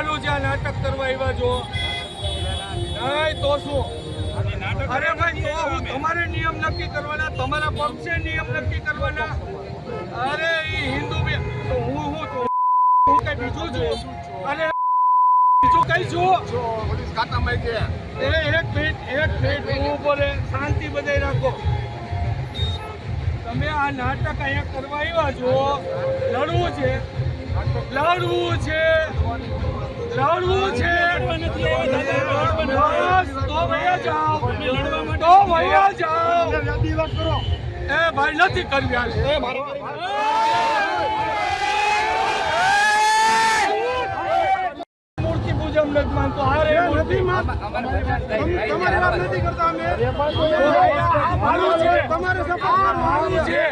કરવાનું છે? નાટક કરવા આવ્યા છો? નહીં તો શું? અરે ભાઈ, તો હું તમારે નિયમ નક્કી કરવાના, તમારા પક્ષે નિયમ નક્કી કરવાના. અરે એ હિન્દુ તો હું કઈ બીજું છું? અને બીજું કઈ છું? એક મિનિટ હું બોલે, શાંતિ બધે રાખો. તમે આ નાટક અહીંયા કરવા આવ્યા છો, લડવું છે. તો વયા જાઓ. એ ભાઈ નથી કરવી. મૂર્તિ પૂજન નથી માનતો. અરે નથી તમારી વાત નથી કરતા. અમે મારું છે, તમારે મારું છે.